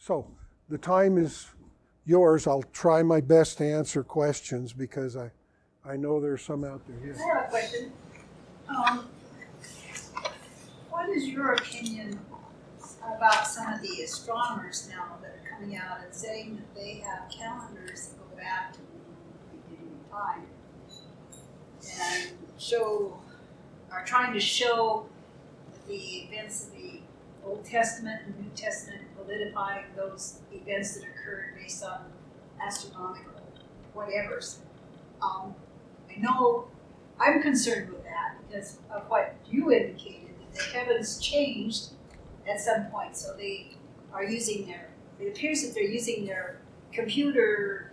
So the time is yours. I'll try my best to answer questions because I know there's some out there. Yes. I have a question. What is your opinion about some of the astronomers now that are coming out and saying that they have calendars that go back to the beginning of time and are trying to show the events of the Old Testament and New Testament, validifying those events that occurred based on astronomical whatevers? I know I'm concerned with that because of what you indicated, that the heavens changed at some point. So they are using it appears that they're using their computer,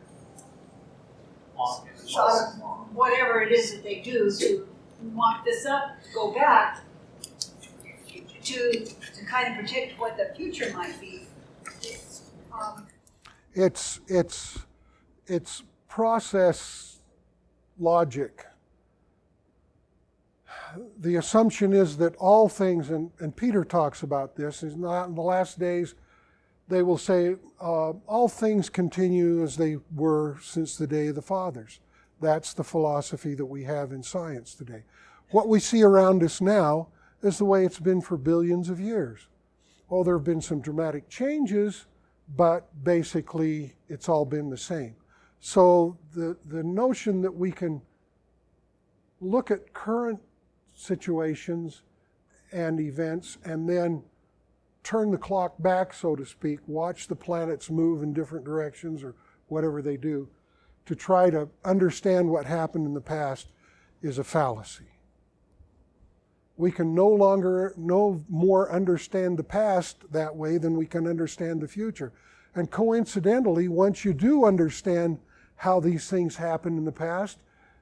whatever it is that they do to mock this up, go back to kind of predict what the future might be. It's process logic. The assumption is that all things, and Peter talks about this, is not in the last days, they will say, all things continue as they were since the day of the fathers. That's the philosophy that we have in science today. What we see around us now is the way it's been for billions of years. Well, there have been some dramatic changes, but basically it's all been the same. So the notion that we can look at current situations and events and then turn the clock back, so to speak, watch the planets move in different directions or whatever they do, to try to understand what happened in the past is a fallacy. We can no more understand the past that way than we can understand the future. And coincidentally, once you do understand how these things happened in the past,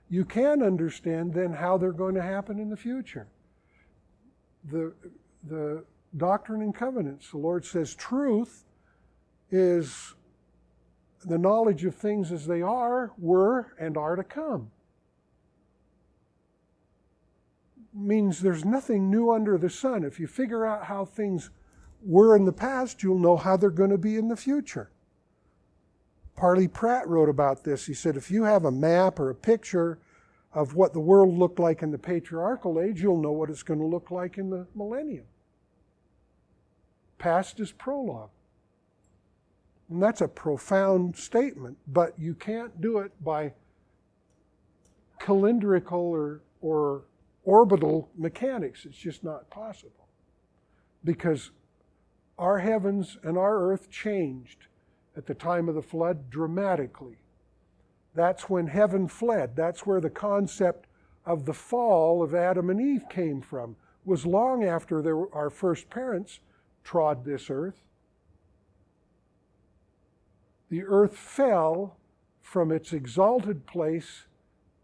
you can understand then how they're going to happen in the future. The Doctrine and Covenants, the Lord says truth is the knowledge of things as they are, were, and are to come. Means there's nothing new under the sun. If you figure out how things were in the past, you'll know how they're going to be in the future. Parley Pratt wrote about this. He said, if you have a map or a picture of what the world looked like in the patriarchal age, you'll know what it's going to look like in the millennium. Past is prologue. And that's a profound statement, but you can't do it by calendrical or orbital mechanics. It's just not possible. Because our heavens and our earth changed at the time of the flood dramatically. That's when heaven fled. That's where the concept of the fall of Adam and Eve came from. It was long after our first parents trod this earth. The earth fell from its exalted place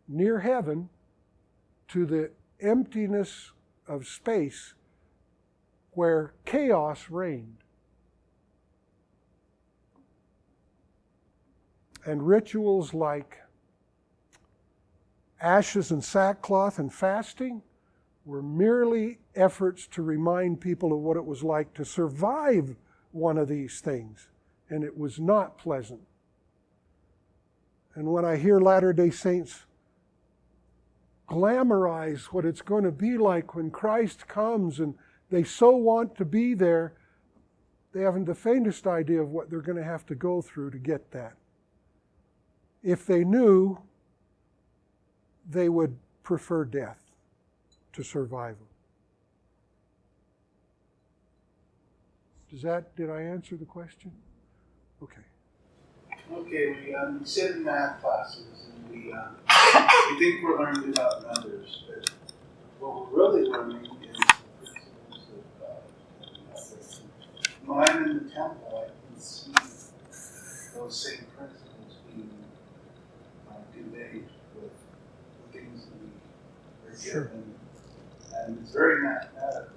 near heaven to the emptiness of space where chaos reigned. And rituals like ashes and sackcloth and fasting were merely efforts to remind people of what it was like to survive one of these things. And it was not pleasant. And when I hear Latter-day Saints glamorize what it's going to be like when Christ comes and they so want to be there, they haven't the faintest idea of what they're going to have to go through to get that. If they knew, they would prefer death to survival. Did I answer the question? Okay. Okay, we sit in math classes and we think we're learning about numbers, but what we're really learning is the principles of math. When I'm in the temple, I can see those same principles being conveyed with the things that we are given. And it's very mathematical.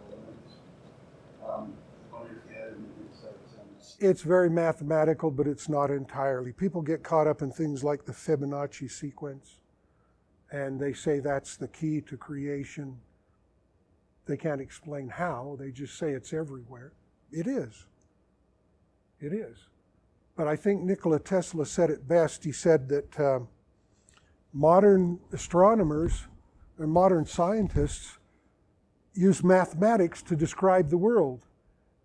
It's very mathematical, but it's not entirely. People get caught up in things like the Fibonacci sequence, and they say that's the key to creation. They can't explain how. They just say it's everywhere. It is. It is. But I think Nikola Tesla said it best. He said that modern astronomers and modern scientists use mathematics to describe the world.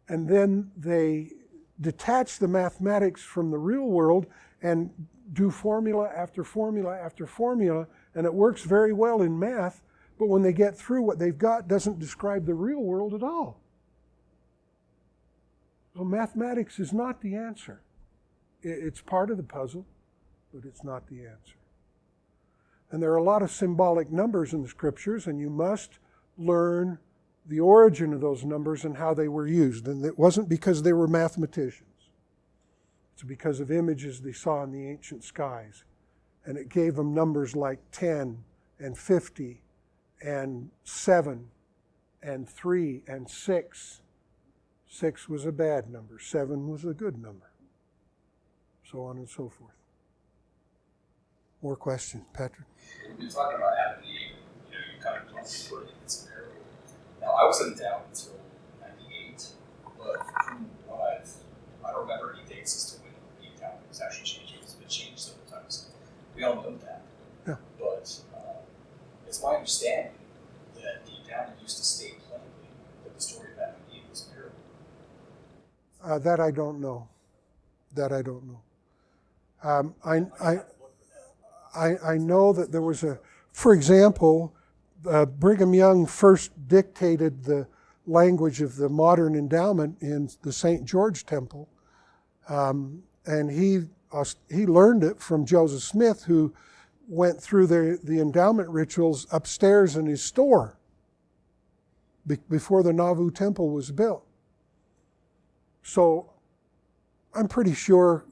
And then they detach the mathematics from the real world and do formula after formula after formula, and it works very well in math, but when they get through, what they've got doesn't describe the real world at all. So mathematics is not the answer. It's part of the puzzle, but it's not the answer. And there are a lot of symbolic numbers in the scriptures, and you must learn the origin of those numbers and how they were used. And it wasn't because they were mathematicians. It's because of images they saw in the ancient skies. And it gave them numbers like 10 and 50 and 7 and 3 and 6. 6 was a bad number. 7 was a good number. So on and so forth. More questions, Patrick? We've been talking about Adam and Eve. You kind of put it in some parable. Now, I wasn't down until 98, but from what I don't remember any dates as to when the account was actually changed. It's been changed several times. We all know that. Yeah. But it's my understanding that the account used to state plainly that the story of Adam and Eve was a parable. That I don't know. I know that there was for example, Brigham Young first dictated the language of the modern endowment in the St. George Temple, and he learned it from Joseph Smith, who went through the endowment rituals upstairs in his store before the Nauvoo Temple was built. So I'm pretty sure,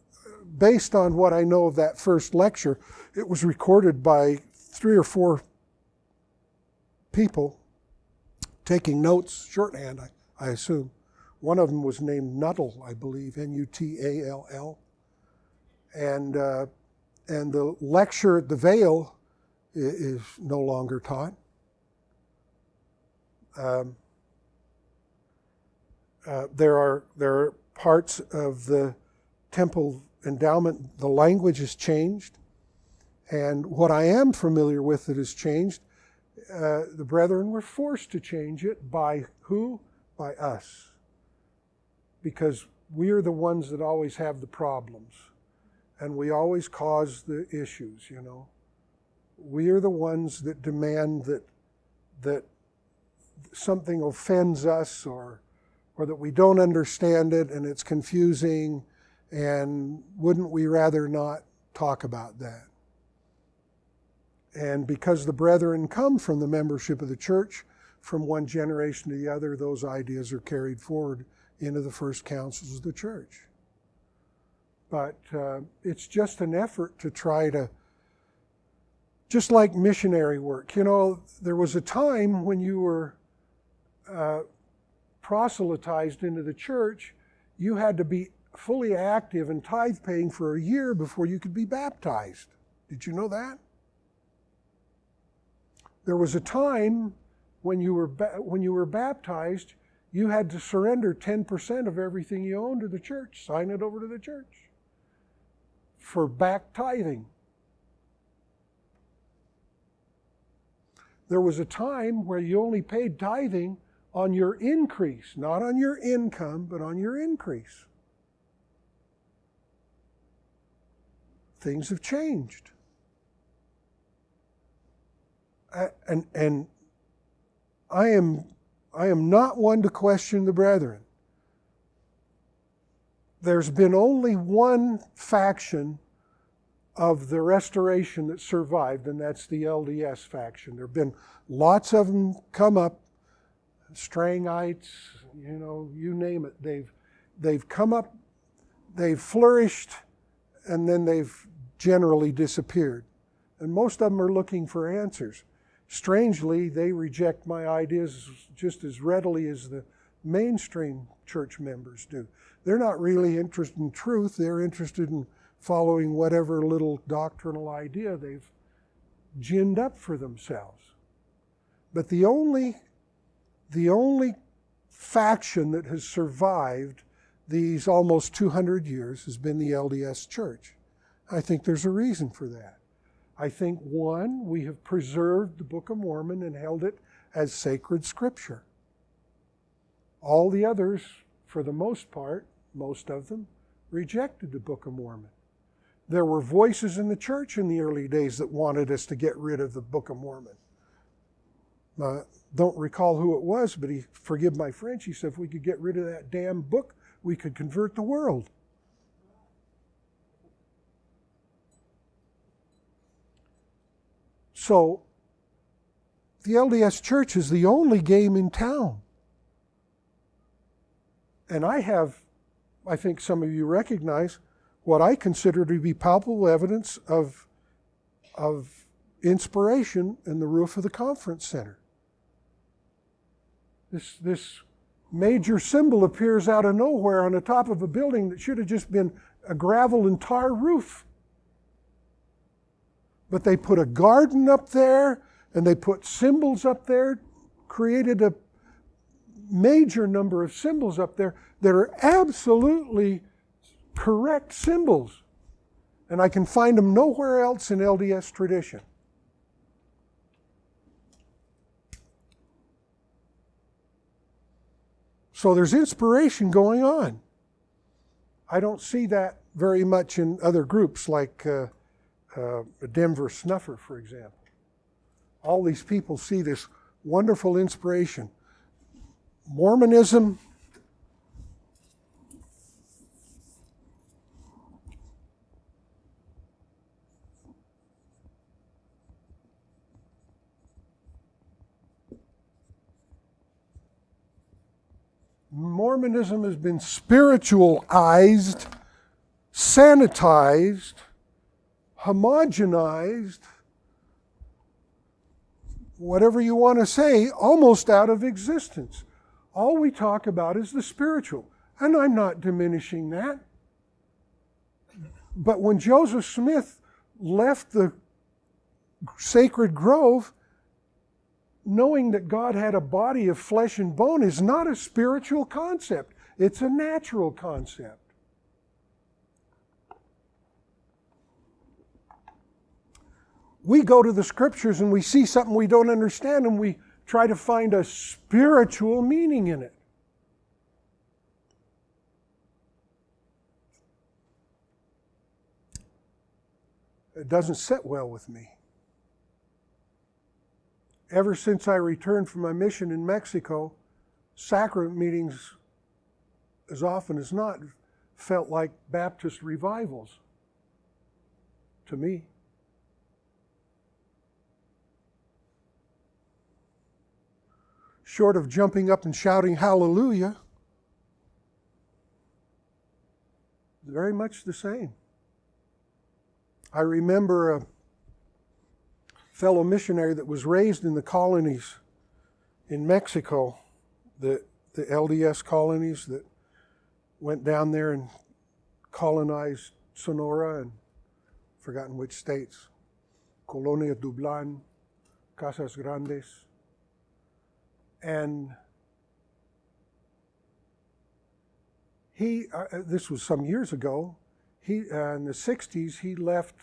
based on what I know of that first lecture, it was recorded by 3 or 4 people taking notes, shorthand, I assume. One of them was named Nuttall, I believe, N-U-T-A-L-L. And the lecture at the Vale is no longer taught. There are parts of the temple endowment, the language has changed. And what I am familiar with that has changed, the brethren were forced to change it by who? By us. Because we are the ones that always have the problems. And we always cause the issues, you know. We are the ones that demand that something offends us or that we don't understand it and it's confusing, and wouldn't we rather not talk about that? And because the brethren come from the membership of the church, from one generation to the other, those ideas are carried forward into the first councils of the church. But it's just an effort to try to, just like missionary work. You know, there was a time when you were proselytized into the church, you had to be fully active and tithe paying for a year before you could be baptized. Did you know that? There was a time when you were baptized, you had to surrender 10% of everything you owned to the church, sign it over to the church for back tithing. There was a time where you only paid tithing on your increase, not on your income, but on your increase. Things have changed. And I am not one to question the brethren. There's been only one faction of the restoration that survived, and that's the LDS faction. There have been lots of them come up, Strangites, you know, you name it. They've come up, they've flourished, and then they've generally disappeared. And most of them are looking for answers. Strangely, they reject my ideas just as readily as the mainstream church members do. They're not really interested in truth. They're interested in following whatever little doctrinal idea they've ginned up for themselves. But the only faction that has survived these almost 200 years has been the LDS Church. I think there's a reason for that. I think, one, we have preserved the Book of Mormon and held it as sacred scripture. All the others, for the most part, most of them, rejected the Book of Mormon. There were voices in the church in the early days that wanted us to get rid of the Book of Mormon. Don't recall who it was, but forgive my French, he said if we could get rid of that damn book, we could convert the world. So, the LDS Church is the only game in town. And I think some of you recognize, what I consider to be palpable evidence of inspiration in the roof of the conference center. This major symbol appears out of nowhere on the top of a building that should have just been a gravel and tar roof. But they put a garden up there, and they put symbols up there, created a major number of symbols up there that are absolutely correct symbols. And I can find them nowhere else in LDS tradition. So there's inspiration going on. I don't see that very much in other groups like the Denver Snuffer, for example. All these people see this wonderful inspiration. Mormonism, has been spiritualized, sanitized, homogenized, whatever you want to say, almost out of existence. All we talk about is the spiritual. And I'm not diminishing that. But when Joseph Smith left the sacred grove, knowing that God had a body of flesh and bone is not a spiritual concept. It's a natural concept. We go to the scriptures and we see something we don't understand and we try to find a spiritual meaning in it. It doesn't sit well with me. Ever since I returned from my mission in Mexico, sacrament meetings, as often as not, felt like Baptist revivals to me. Short of jumping up and shouting hallelujah, very much the same. I remember a fellow missionary that was raised in the colonies in Mexico, the LDS colonies that went down there and colonized Sonora and forgotten which states, Colonia Dublan, Casas Grandes. And this was some years ago, in the 60s, he left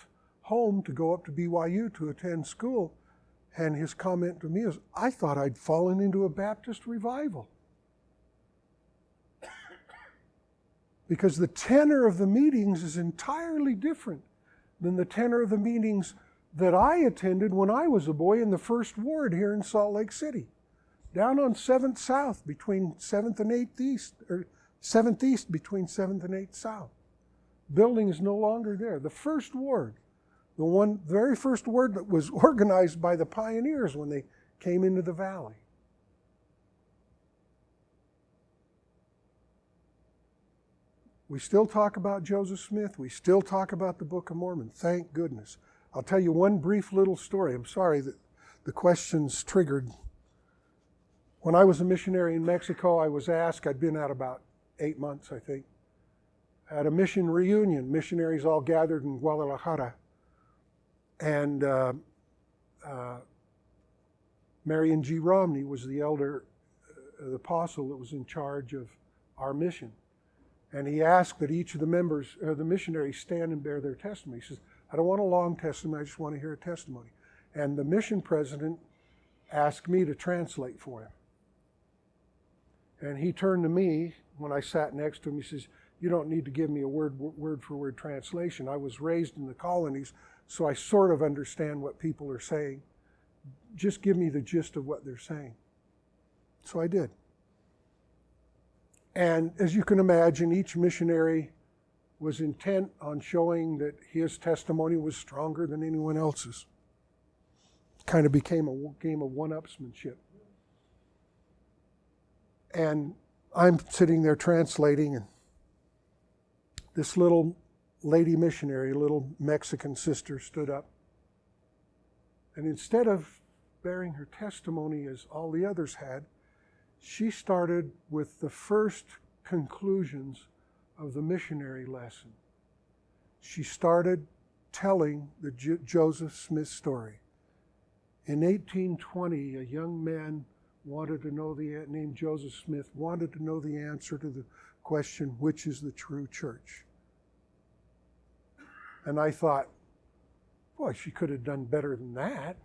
home to go up to BYU to attend school, and his comment to me is, I thought I'd fallen into a Baptist revival. Because the tenor of the meetings is entirely different than the tenor of the meetings that I attended when I was a boy in the First Ward here in Salt Lake City. Down on 7th South between 7th and 8th East, or 7th East between 7th and 8th South. Building is no longer there. The First Ward, the very first ward that was organized by the pioneers when they came into the valley. We still talk about Joseph Smith. We still talk about the Book of Mormon. Thank goodness. I'll tell you one brief little story. I'm sorry that the question's triggered. When I was a missionary in Mexico, I was asked, I'd been out about 8 months, I think, at a mission reunion. Missionaries all gathered in Guadalajara. And Marion G. Romney was the elder, the apostle that was in charge of our mission. And he asked that each of the members, or the missionaries, stand and bear their testimony. He says, I don't want a long testimony, I just want to hear a testimony. And the mission president asked me to translate for him. And he turned to me when I sat next to him. He says, you don't need to give me a word-for-word translation. I was raised in the colonies, so I sort of understand what people are saying. Just give me the gist of what they're saying. So I did. And as you can imagine, each missionary was intent on showing that his testimony was stronger than anyone else's. Kind of became a game of one-upsmanship. And I'm sitting there translating, and this little lady missionary, a little Mexican sister, stood up. And instead of bearing her testimony as all the others had, she started with the first conclusions of the missionary lesson. She started telling the Joseph Smith story. In 1820, a young man named Joseph Smith wanted to know the answer to the question, which is the true church? And I thought, boy, she could have done better than that.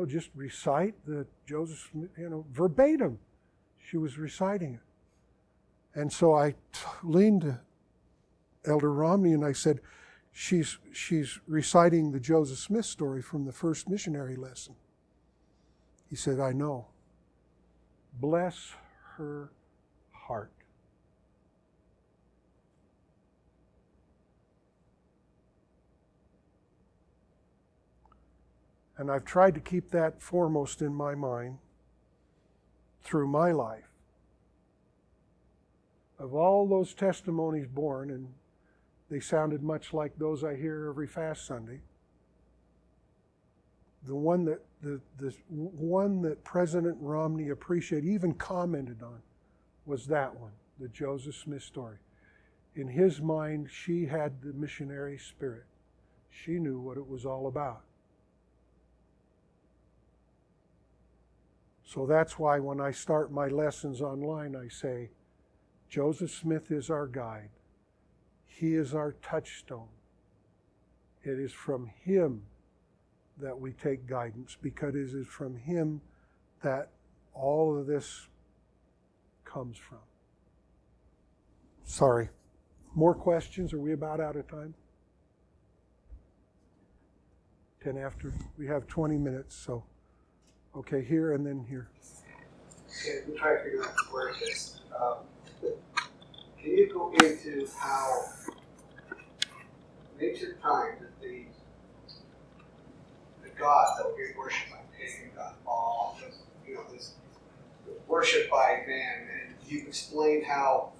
Just recite the Joseph Smith, verbatim. She was reciting it. And so I leaned to Elder Romney and I said, she's reciting the Joseph Smith story from the first missionary lesson. He said, I know. Bless her heart. And I've tried to keep that foremost in my mind through my life. Of all those testimonies born, and they sounded much like those I hear every fast Sunday, the one that President Romney appreciated, even commented on, was that one, the Joseph Smith story. In his mind, she had the missionary spirit. She knew what it was all about. So that's why when I start my lessons online, I say, Joseph Smith is our guide. He is our touchstone. It is from him that we take guidance, because it is from him that all of this comes from. Sorry. More questions? Are we about out of time? 10 after? We have 20 minutes, so. Okay, here and then here. Okay, we'll try to figure out where it is. Can you go into how in ancient times that the gods that were being worshipped by pagan God, all this worship by man, and you explained how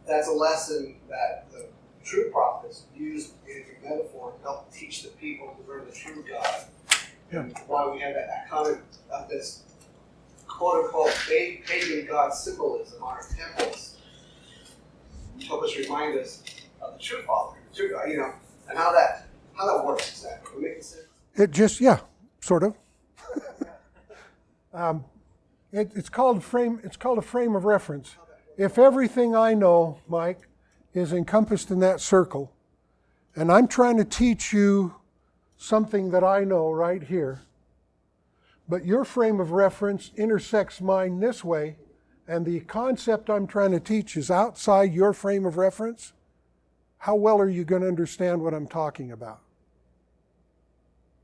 that's a lesson that the true prophets used in a metaphor to help teach the people to learn the true God. And why we have that kind of this quote-unquote pagan god symbolism on our temples to help us remind us of the true Father, the true God, and how that works exactly. Does it make sense? It just, sort of. It's called a frame of reference. If everything I know, Mike, is encompassed in that circle, and I'm trying to teach you something that I know right here, but your frame of reference intersects mine this way, and the concept I'm trying to teach is outside your frame of reference, how well are you going to understand what I'm talking about?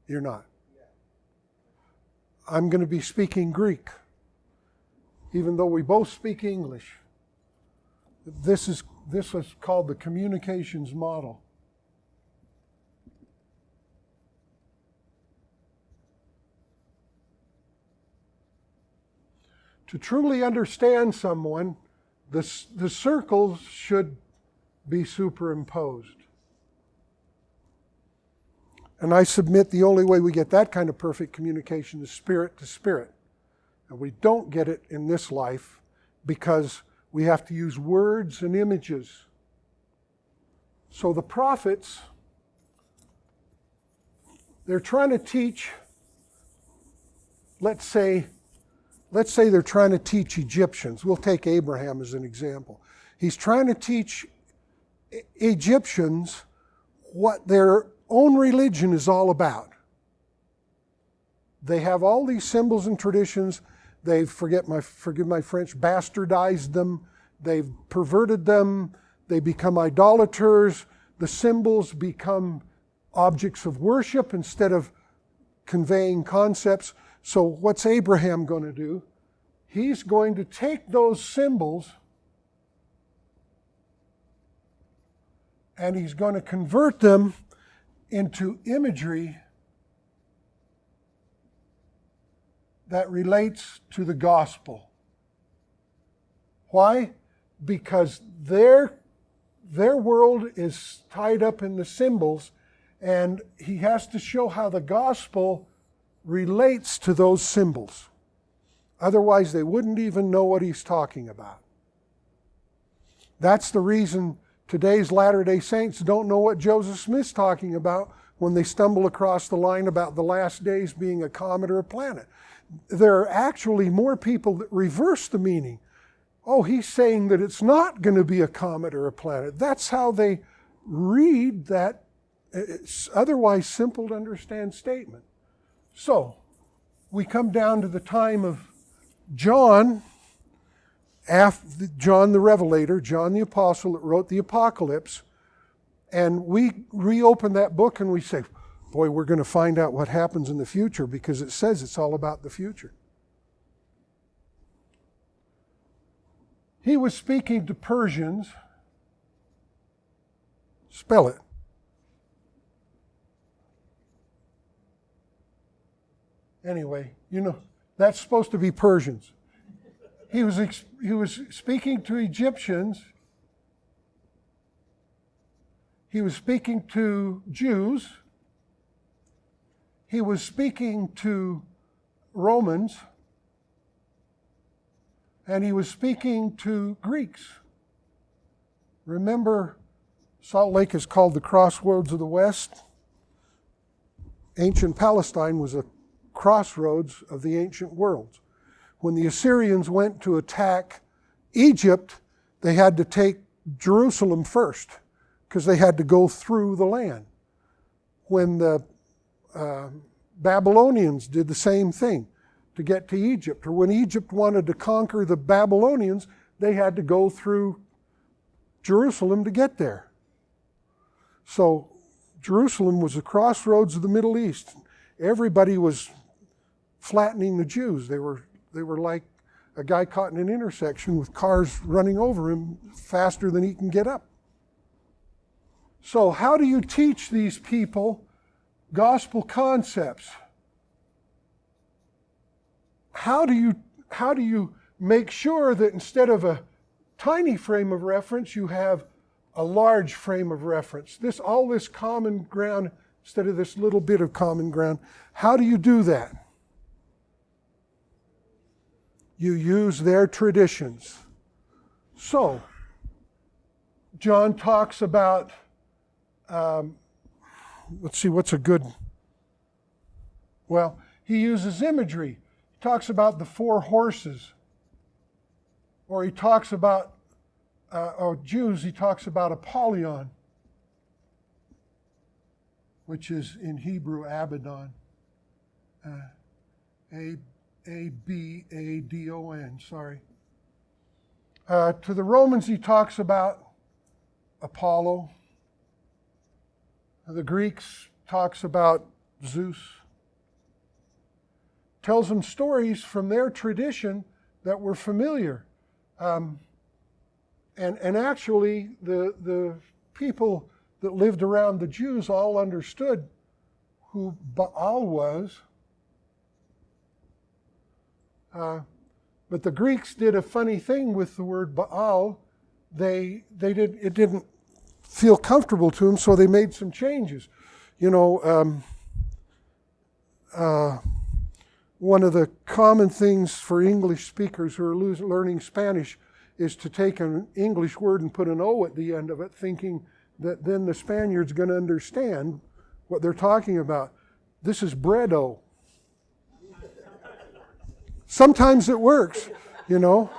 You're not. I'm going to be speaking Greek, even though we both speak English. This is called the communications model. To truly understand someone, the circles should be superimposed. And I submit the only way we get that kind of perfect communication is spirit to spirit. And we don't get it in this life because we have to use words and images. So the prophets, they're trying to teach, let's say they're trying to teach Egyptians. We'll take Abraham as an example. He's trying to teach Egyptians what their own religion is all about. They have all these symbols and traditions. They've, forgive my French, bastardized them. They've perverted them. They become idolaters. The symbols become objects of worship instead of conveying concepts. So what's Abraham going to do? He's going to take those symbols and he's going to convert them into imagery that relates to the gospel. Why? Because their world is tied up in the symbols, and he has to show how the gospel relates to those symbols. Otherwise, they wouldn't even know what he's talking about. That's the reason today's Latter-day Saints don't know what Joseph Smith's talking about when they stumble across the line about the last days being a comet or a planet. There are actually more people that reverse the meaning. Oh, he's saying that it's not going to be a comet or a planet. That's how they read that otherwise simple to understand statement. So, we come down to the time of John, John the Revelator, John the Apostle that wrote the Apocalypse, and we reopen that book and we say, boy, we're going to find out what happens in the future because it says it's all about the future. He was speaking to Persians. Spell it. Anyway, you know, that's supposed to be Persians. He was speaking to Egyptians. He was speaking to Jews. He was speaking to Romans. And he was speaking to Greeks. Remember, Salt Lake is called the crossroads of the West. Ancient Palestine was a crossroads of the ancient worlds. When the Assyrians went to attack Egypt, they had to take Jerusalem first because they had to go through the land. When the Babylonians did the same thing to get to Egypt, or when Egypt wanted to conquer the Babylonians, they had to go through Jerusalem to get there. So Jerusalem was the crossroads of the Middle East. Everybody was flattening the Jews. They were like a guy caught in an intersection with cars running over him faster than he can get up. So how do you teach these people gospel concepts? How do you make sure that instead of a tiny frame of reference, you have a large frame of reference? All this common ground instead of this little bit of common ground. How do you do that? You use their traditions. So, John talks about, let's see, what's a good, well, he uses imagery. He talks about the 4 horses. Or he talks about, Jews, he talks about Apollyon, which is in Hebrew Abaddon. A-B-A-D-O-N, sorry. To the Romans, he talks about Apollo. The Greeks talks about Zeus. Tells them stories from their tradition that were familiar. And actually, the people that lived around the Jews all understood who Baal was. But the Greeks did a funny thing with the word Baal. It didn't feel comfortable to them, so they made some changes. You know, one of the common things for English speakers who are learning Spanish is to take an English word and put an O at the end of it, thinking that then the Spaniard's going to understand what they're talking about. This is bread-o. Sometimes it works, you know.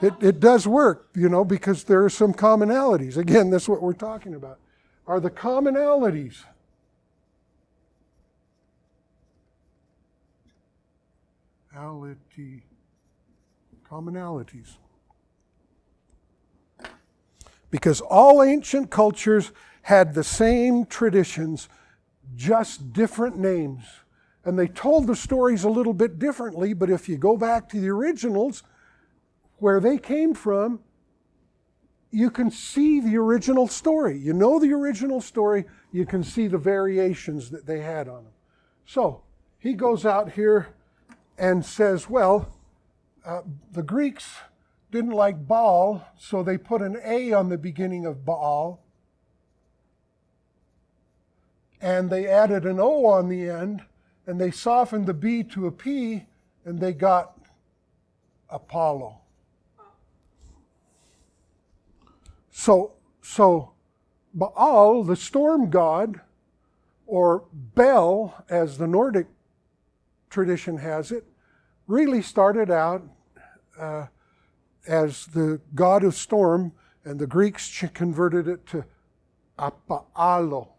It does work, you know, because there are some commonalities. Again, that's what we're talking about. Are the commonalities. Commonalities. Because all ancient cultures had the same traditions, just different names. And they told the stories a little bit differently, but if you go back to the originals, where they came from, you can see the original story. You know the original story, you can see the variations that they had on them. So, he goes out here and says, well, the Greeks didn't like Baal, so they put an A on the beginning of Baal, and they added an O on the end, and they softened the B to a P, and they got Apollo. So Baal, the storm god, or Bel, as the Nordic tradition has it, really started out as the god of storm, and the Greeks converted it to Apollo.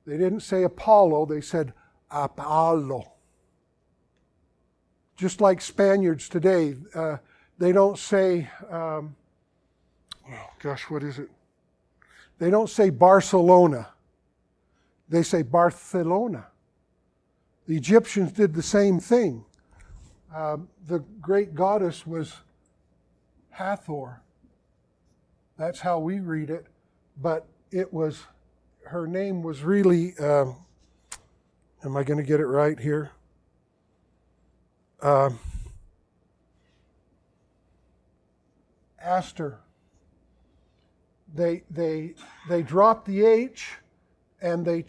They didn't say Apollo, they said Apollo. Just like Spaniards today, they don't say, what is it? They don't say Barcelona. They say Barcelona. The Egyptians did the same thing. The great goddess was Hathor. That's how we read it. But her name was really, am I going to get it right here? Aster. They dropped the H and they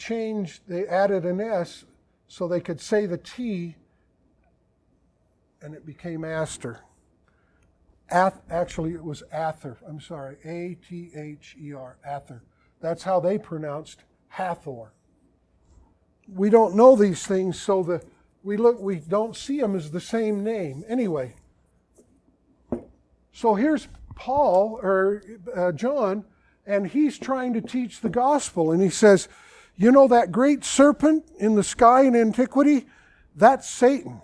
added an S so they could say the T, and it became Aster. Actually, it was Ather. I'm sorry, A-T-H-E-R, Ather. That's how they pronounced Hathor. We don't know these things, so we don't see them as the same name. Anyway, so here's Paul, or John, and he's trying to teach the gospel, and he says, you know that great serpent in the sky in antiquity? That's Satan.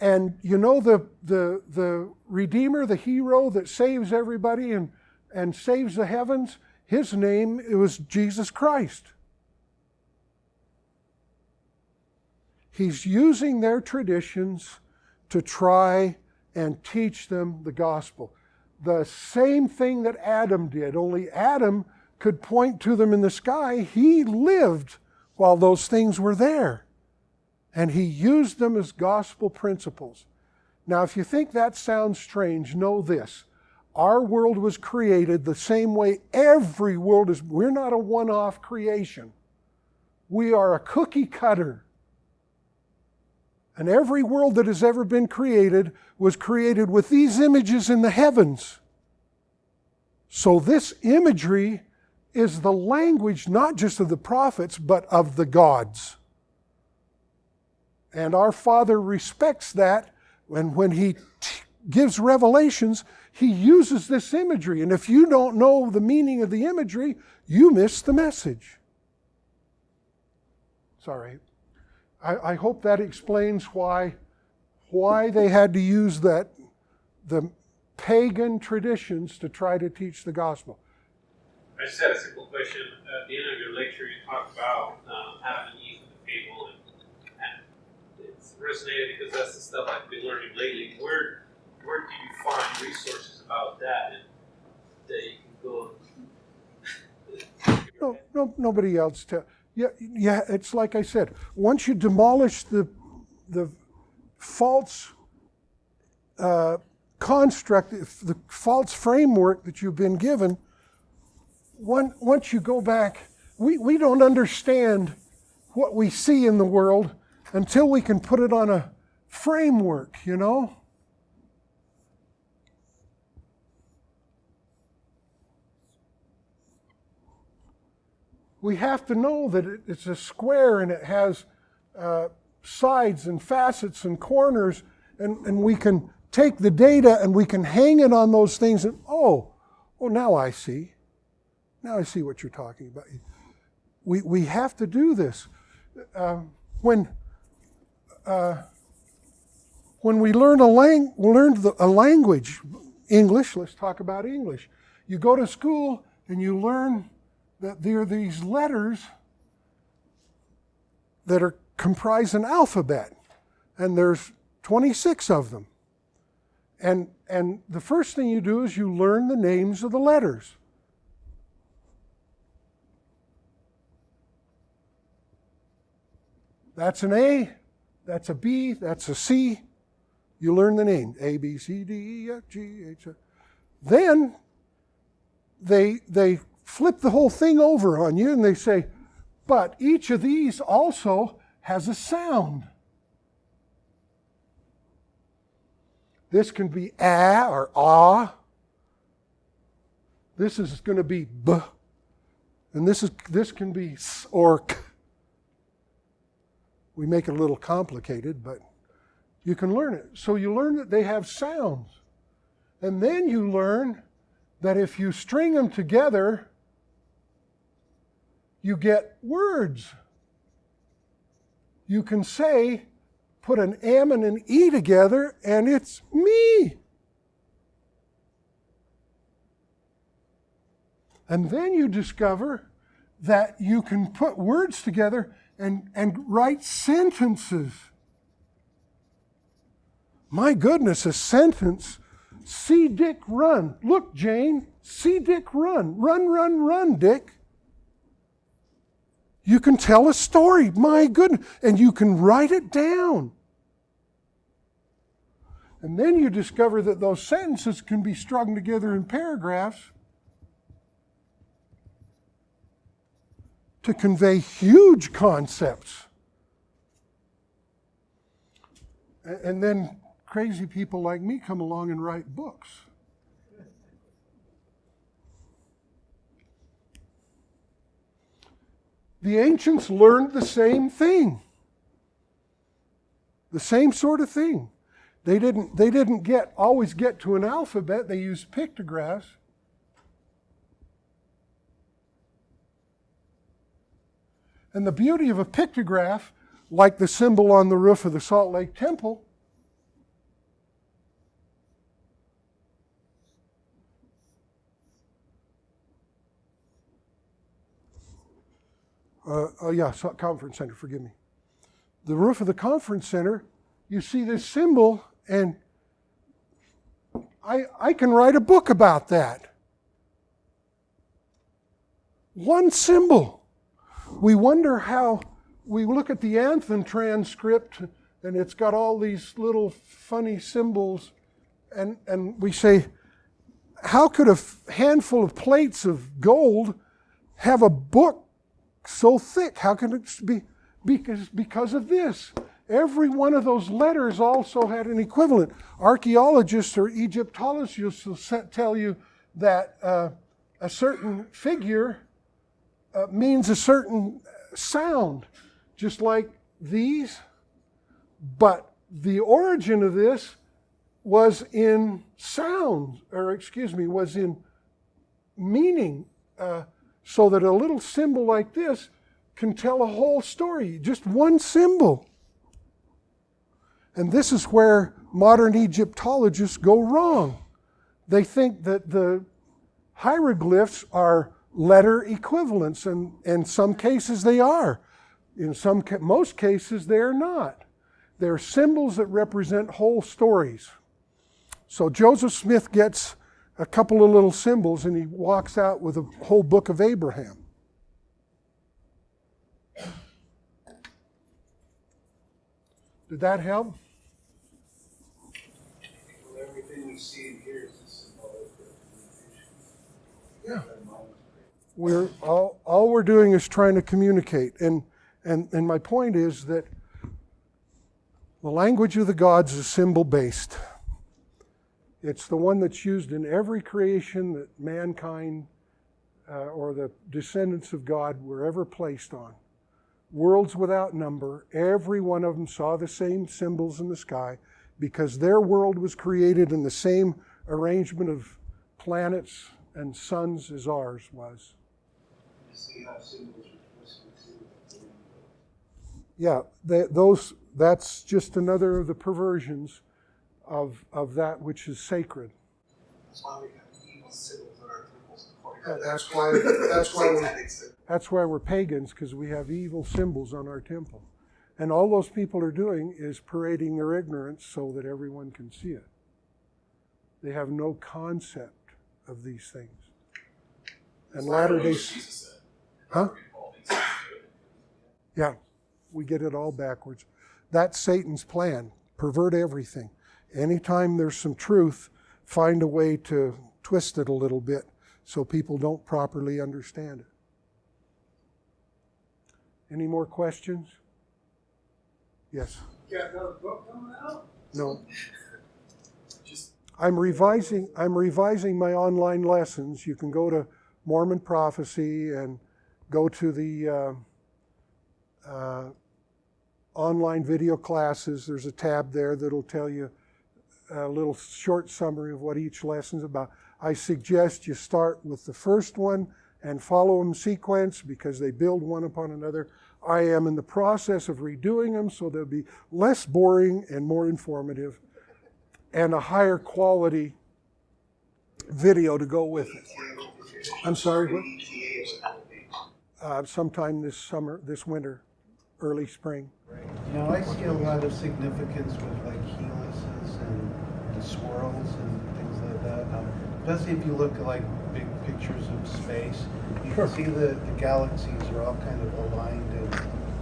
And you know the Redeemer, the hero that saves everybody and saves the heavens? His name, it was Jesus Christ. He's using their traditions to try and teach them the gospel. The same thing that Adam did, only Adam could point to them in the sky. He lived while those things were there. And he used them as gospel principles. Now, if you think that sounds strange, know this. Our world was created the same way every world is. We're not a one-off creation. We are a cookie cutter. And every world that has ever been created was created with these images in the heavens. So this imagery is the language not just of the prophets, but of the gods. And our Father respects that, and when He gives revelations, He uses this imagery. And if you don't know the meaning of the imagery, you miss the message. Sorry. I hope that explains why they had to use the pagan traditions to try to teach the gospel. I just had a simple question. At the end of your lecture, you talked about Adam and Eve and the fable, and it's resonated because that's the stuff I've been learning lately. Where do you find resources about that and that you can go? No, nobody else. Yeah. It's like I said. Once you demolish the false construct, the false framework that you've been given, once you go back, we don't understand what we see in the world until we can put it on a framework, you know? We have to know that it's a square and it has sides and facets and corners, and we can take the data and we can hang it on those things and, oh, now I see. Now I see what you're talking about. We have to do this. When we learn a language, English, let's talk about English. You go to school and you learn that there are these letters that are comprise an alphabet, and there's 26 of them. And the first thing you do is you learn the names of the letters. That's an A, that's a B, that's a C. You learn the name, A, B, C, D, E, F, G, H. Then they flip the whole thing over on you and they say, but each of these also has a sound. This can be A or ah. This is going to be B. And this can be S or K. We make it a little complicated, but you can learn it. So you learn that they have sounds. And then you learn that if you string them together, you get words. You can say, put an M and an E together, and it's me. And then you discover that you can put words together and write sentences. My goodness, a sentence. See Dick run. Look, Jane, see Dick run. Run, run, run, Dick. You can tell a story, my goodness, and you can write it down. And then you discover that those sentences can be strung together in paragraphs to convey huge concepts. And then crazy people like me come along and write books. The ancients learned the same thing. The same sort of thing. They didn't always get to an alphabet. They used pictographs. And the beauty of a pictograph, like the symbol on the roof of the Salt Lake Temple, conference center, forgive me. The roof of the conference center, you see this symbol, and I can write a book about that. One symbol. We wonder how, we look at the anthem transcript, and it's got all these little funny symbols, and we say, how could a handful of plates of gold have a book so thick? How can it be? Because of this. Every one of those letters also had an equivalent. Archaeologists or Egyptologists will tell you that a certain figure means a certain sound, just like these. But the origin of this was in sound, was in meaning. So that a little symbol like this can tell a whole story, just one symbol. And this is where modern Egyptologists go wrong. They think that the hieroglyphs are letter equivalents, and in some cases they are. In most cases they are not. They're symbols that represent whole stories. So Joseph Smith gets a couple of little symbols and he walks out with a whole book of Abraham. Did that help? Well, everything we see and hear is a symbolic representation. Yeah. All we're doing is trying to communicate. And my point is that the language of the gods is symbol-based. It's the one that's used in every creation that mankind or the descendants of God were ever placed on. Worlds without number, every one of them saw the same symbols in the sky, because their world was created in the same arrangement of planets and suns as ours was. You see how symbols are twisted too. Yeah, that's just another of the perversions of that which is sacred. That's why we have evil symbols in our temples. That's why we're pagans, because we have evil symbols on our temple. And all those people are doing is parading their ignorance so that everyone can see it. They have no concept of these things. And Latter-day... Huh? Yeah, we get it all backwards. That's Satan's plan. Pervert everything. Anytime there's some truth, find a way to twist it a little bit so people don't properly understand it. Any more questions? Yes. You got another book coming out? No. I'm revising my online lessons. You can go to Mormon Prophecy and go to the online video classes. There's a tab there that'll tell you a little short summary of what each lesson's about. I suggest you start with the first one and follow them sequence because they build one upon another. I am in the process of redoing them so they'll be less boring and more informative and a higher quality video to go with it. I'm sorry, what? Sometime this winter, early spring. You know, I see a lot of significance with like helices and swirls and things like that. Especially if you look at like big pictures of space, you can see the galaxies are all kind of aligned in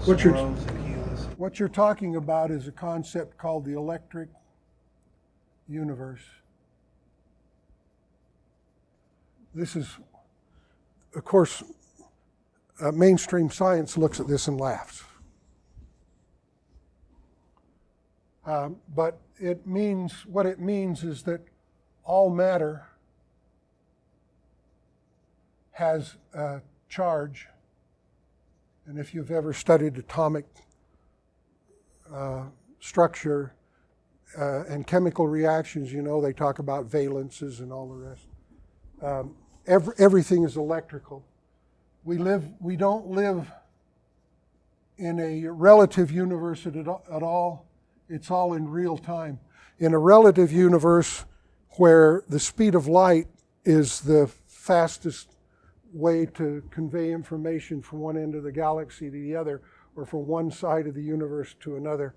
swirls and helices. What you're talking about is a concept called the electric universe. This is, of course, mainstream science looks at this and laughs. But what it means is that all matter has a charge. And if you've ever studied atomic structure and chemical reactions, you know they talk about valences and all the rest. Everything is electrical. We don't live in a relative universe at all. It's all in real time. In a relative universe where the speed of light is the fastest way to convey information from one end of the galaxy to the other, or from one side of the universe to another.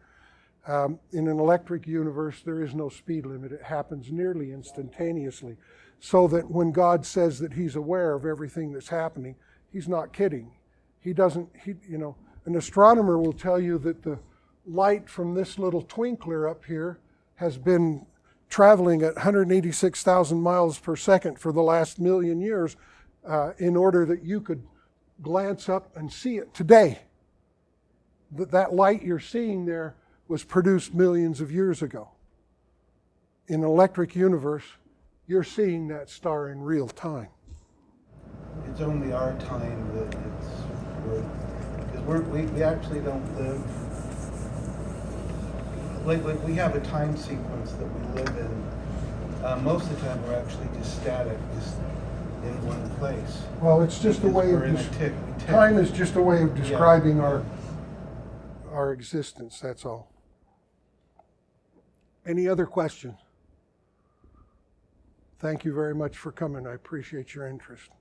In an electric universe, there is no speed limit. It happens nearly instantaneously. So that when God says that he's aware of everything that's happening, he's not kidding. An astronomer will tell you that the light from this little twinkler up here has been traveling at 186,000 miles per second for the last million years in order that you could glance up and see it today. That light you're seeing there was produced millions of years ago. In an electric universe, you're seeing that star in real time. It's only our time that because we actually don't live like we have a time sequence that we live in. Most of the time we're actually just static, just in one place. Well, it's just a way of time is just a way of describing our existence, that's all. Any other questions? Thank you very much for coming. I appreciate your interest.